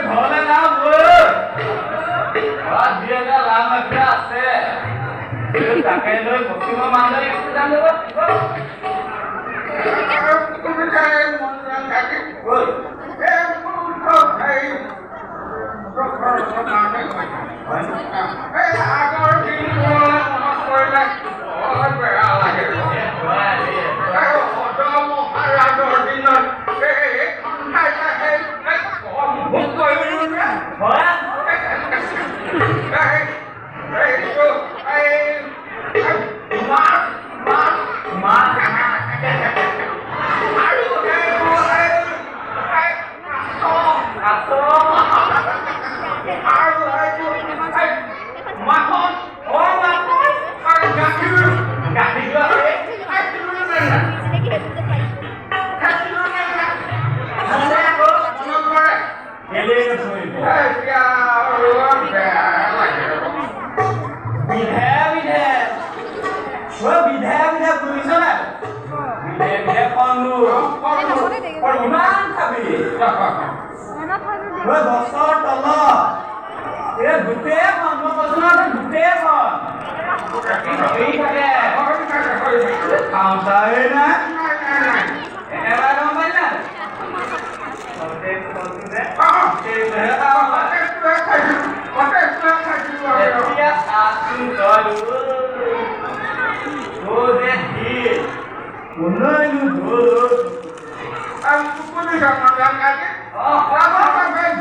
ঘৰলৈ যাওঁ এটা লাভ এটা আছে তাকে লৈ পশ্চিমৰ মানুহে যাম আগৰ দিনবোৰলৈ মনত পৰিলে বেয়া লাগে মহাৰাজৰ দিনত এইখন ঠাইতে দশৰ তলত এই গোটেইখন মই কৈছো ন গোটেইখন খাওঁতাই নাই এবাৰ গম পাইছা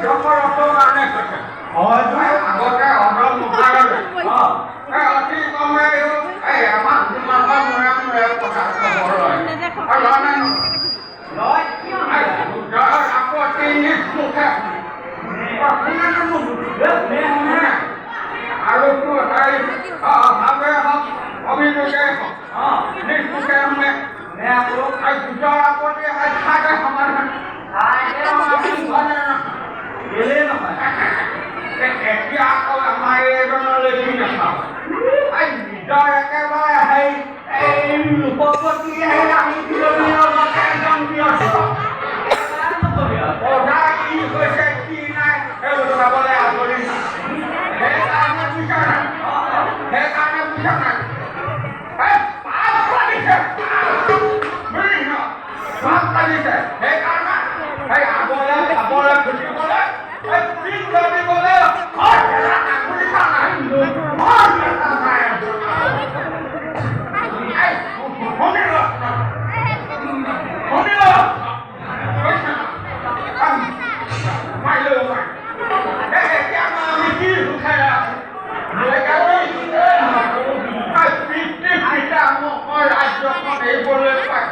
দশৰথৰ কাৰণে কৈছে আগতে অদম মহাৰাজে অতি কমে আমাক যিমানটা মূৰে কথা খবৰ লয় আপত্তি নিজ মুখে আৰু ভাৱে হওক অভিযোগে হওক নিজ মুখে শুনে দুজৰ আপত্তি থাকে সমাধান এতিয়া আকৌ আমাৰ এইজনলৈ কি নাখাওঁ নিজৰ একেবাৰে লোকপতি আমি পঢ়া কি হৈছে কি নাই সেইবোৰ চাবলৈ আঁতৰি সেইকাৰণে বুজা নাই সেইকাৰণে সেই আগলৈ খাবলৈ খুজিবলৈ ৰাজ্যখন এইবলৈ পায়